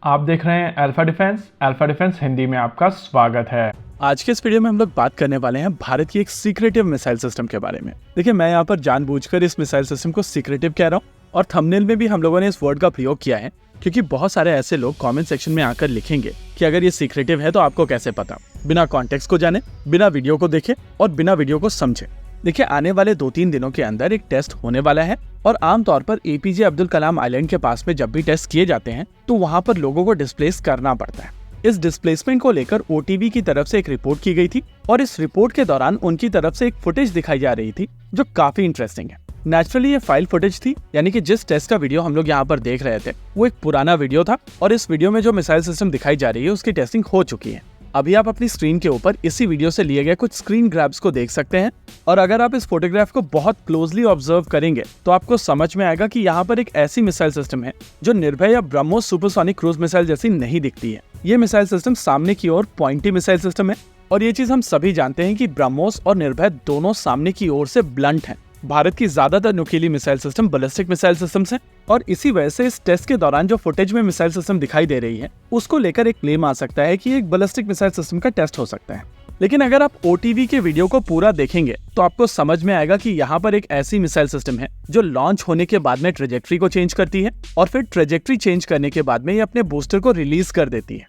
आप देख रहे हैं अल्फा डिफेंस हिंदी में आपका स्वागत है। आज के इस वीडियो में हम लोग बात करने वाले हैं भारत की एक सीक्रेटिव मिसाइल सिस्टम के बारे में। देखिए, मैं यहाँ पर जानबूझकर इस मिसाइल सिस्टम को सीक्रेटिव कह रहा हूँ और थंबनेल में भी हम लोगों ने इस वर्ड का प्रयोग किया है क्योंकि बहुत सारे ऐसे लोग कमेंट सेक्शन में आकर लिखेंगे कि अगर ये सीक्रेटिव है तो आपको कैसे पता, बिना कॉन्टेक्स्ट को जाने, बिना वीडियो को देखे और बिना वीडियो को समझे। देखिए, आने वाले 2-3 दिनों के अंदर एक टेस्ट होने वाला है और आमतौर पर एपीजे अब्दुल कलाम आइलैंड के पास में जब भी टेस्ट किए जाते हैं तो वहां पर लोगों को डिस्प्लेस करना पड़ता है। इस डिस्प्लेसमेंट को लेकर ओटीवी की तरफ से एक रिपोर्ट की गई थी और इस रिपोर्ट के दौरान उनकी तरफ से एक फुटेज दिखाई जा रही थी जो काफी इंटरेस्टिंग है। नेचुरली ये फाइल फुटेज थी, यानी कि जिस टेस्ट का वीडियो हम लोग यहाँ पर देख रहे थे वो एक पुराना वीडियो था और इस वीडियो में जो मिसाइल सिस्टम दिखाई जा रही है उसकी टेस्टिंग हो चुकी है। अभी आप अपनी स्क्रीन के ऊपर इसी वीडियो से लिए गए कुछ स्क्रीन ग्रैब्स को देख सकते हैं और अगर आप इस फोटोग्राफ को बहुत क्लोजली ऑब्जर्व करेंगे तो आपको समझ में आएगा कि यहाँ पर एक ऐसी मिसाइल सिस्टम है जो निर्भय या ब्रह्मोस सुपरसोनिक क्रूज मिसाइल जैसी नहीं दिखती है। ये मिसाइल सिस्टम सामने की ओर पॉइंटी मिसाइल सिस्टम है और ये चीज हम सभी जानते हैं कि ब्रह्मोस और निर्भय दोनों सामने की ओर से ब्लंट हैं। भारत की ज्यादातर नुकीली missile system ballistic missile systems हैं और इसी वजह से इस टेस्ट के दौरान जो फुटेज में मिसाइल सिस्टम दिखाई दे रही है उसको लेकर एक क्लेम आ सकता है कि एक बैलिस्टिक मिसाइल सिस्टम का टेस्ट हो सकता है। लेकिन अगर आप ओटीवी के वीडियो को पूरा देखेंगे तो आपको समझ में आएगा कि यहाँ पर एक ऐसी मिसाइल सिस्टम है जो लॉन्च होने के बाद में ट्रेजेक्ट्री को चेंज करती है और फिर ट्रेजेक्ट्री चेंज करने के बाद में ये अपने बूस्टर को रिलीज कर देती है।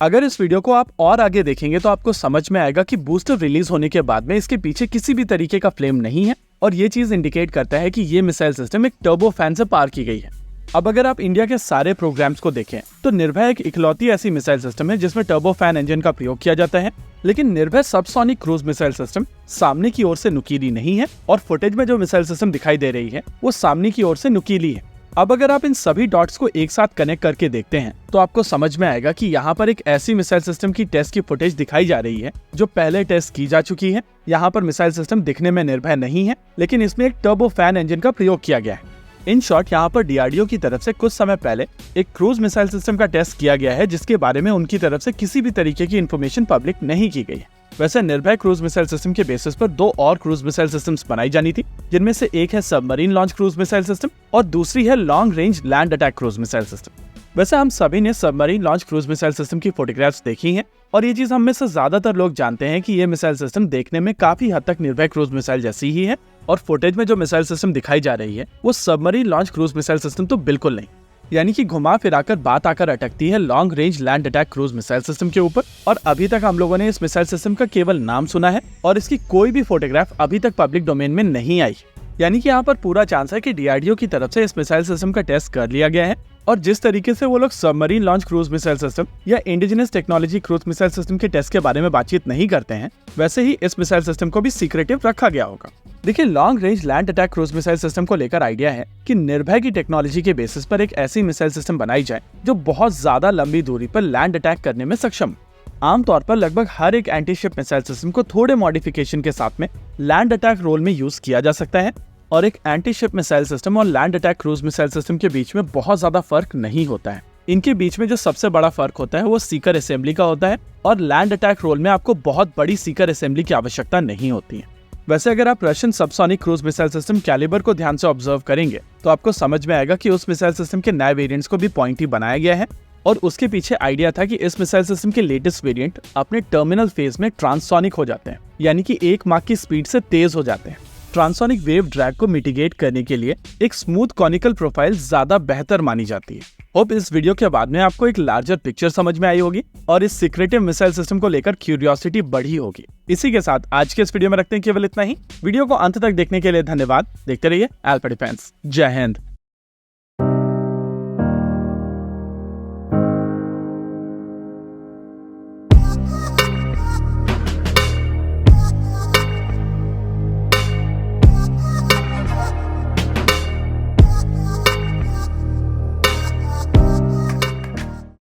अगर इस वीडियो को आप और आगे देखेंगे तो आपको समझ में आएगा कि बूस्टर रिलीज होने के बाद में इसके पीछे किसी भी तरीके का फ्लेम नहीं है और ये चीज इंडिकेट करता है कि ये मिसाइल सिस्टम एक टर्बो फैन से पार की गई है। अब अगर आप इंडिया के सारे प्रोग्राम्स को देखें तो निर्भय एक इकलौती ऐसी मिसाइल सिस्टम है जिसमें टर्बो फैन इंजन का प्रयोग किया जाता है, लेकिन निर्भय सबसोनिक क्रूज मिसाइल सिस्टम सामने की ओर से नुकीली नहीं है और फुटेज में जो मिसाइल सिस्टम दिखाई दे रही है वो सामने की ओर से नुकीली है। अब अगर आप इन सभी डॉट्स को एक साथ कनेक्ट करके देखते हैं तो आपको समझ में आएगा कि यहाँ पर एक ऐसी मिसाइल सिस्टम की टेस्ट की फुटेज दिखाई जा रही है जो पहले टेस्ट की जा चुकी है। यहाँ पर मिसाइल सिस्टम दिखने में निर्भय नहीं है, लेकिन इसमें एक टर्बो फैन इंजन का प्रयोग किया गया है। इन शॉर्ट, यहाँ पर डीआरडीओ की तरफ से कुछ समय पहले एक क्रूज मिसाइल सिस्टम का टेस्ट किया गया है जिसके बारे में उनकी तरफ से किसी भी तरीके की इन्फॉर्मेशन पब्लिक नहीं की गई है। वैसे निर्भय क्रूज मिसाइल सिस्टम के बेसिस पर 2 और क्रूज मिसाइल सिस्टम्स बनाई जानी थी, जिनमें से एक है submarine launch cruise missile system और दूसरी है long range land attack cruise missile system. वैसे हम सभी ने submarine launch cruise missile system की फोटोग्राफ्स देखी हैं और ये चीज हम में से ज्यादातर लोग जानते हैं कि ये मिसाइल सिस्टम देखने में काफी हद तक निर्भय क्रूज मिसाइल जैसी ही है और फुटेज में जो मिसाइल सिस्टम दिखाई जा रही है वो submarine launch cruise missile system तो बिल्कुल नहीं। यानी कि घुमा फिराकर बात आकर अटकती है long range land attack cruise missile system के ऊपर और अभी तक हम लोगों ने इस मिसाइल सिस्टम का केवल नाम सुना है और इसकी कोई भी फोटोग्राफ अभी तक पब्लिक डोमेन में नहीं आई। यानी कि यहाँ पर पूरा चांस है कि डीआरडीओ की तरफ से इस मिसाइल सिस्टम का टेस्ट कर लिया गया है और जिस तरीके से वो लोग submarine launch cruise missile system या indigenous technology cruise missile system के टेस्ट के बारे में बातचीत नहीं करते हैं, वैसे ही इस मिसाइल सिस्टम को भी सीक्रेटिव रखा गया होगा। देखिए, long range land attack cruise missile system को लेकर आइडिया है कि निर्भय की टेक्नोलॉजी के बेसिस पर एक ऐसी मिसाइल सिस्टम बनाई जाए जो बहुत ज्यादा लंबी दूरी पर लैंड अटैक करने में सक्षम। आमतौर पर लगभग हर एक एंटी शिप मिसाइल सिस्टम को थोड़े मॉडिफिकेशन के साथ में लैंड अटैक रोल में यूज किया जा सकता है और एक एंटी शिप मिसाइल सिस्टम और land attack cruise missile system के बीच में बहुत ज्यादा फर्क नहीं होता है। इनके बीच में जो सबसे बड़ा फर्क होता है वो सीकर असेंबली का होता है और लैंड अटैक रोल में आपको बहुत बड़ी सीकर असेंबली की आवश्यकता नहीं होती है। वैसे अगर आप Russian subsonic cruise missile system Kalibr को ध्यान से ऑब्जर्व करेंगे तो आपको समझ में आएगा कि उस मिसाइल सिस्टम के नए वेरिएंट्स को भी पॉइंटी बनाया गया है और उसके पीछे आइडिया था कि इस मिसाइल सिस्टम के लेटेस्ट वेरिएंट अपने टर्मिनल फेज में ट्रांससोनिक हो जाते हैं, यानी कि 1 माक की स्पीड से तेज हो जाते हैं। ट्रांससोनिक वेव ड्रैग को मिटिगेट करने के लिए एक स्मूथ कॉनिकल प्रोफाइल ज्यादा बेहतर मानी जाती है। होप इस वीडियो के बाद में आपको एक लार्जर पिक्चर समझ में आई होगी और इस सीक्रेटिव मिसाइल सिस्टम को लेकर क्यूरियोसिटी बढ़ी होगी। इसी के साथ आज के इस वीडियो में रखते हैं केवल इतना ही। वीडियो को अंत तक देखने के लिए धन्यवाद। देखते रहिए अल्फा डिफेंस। जय हिंद।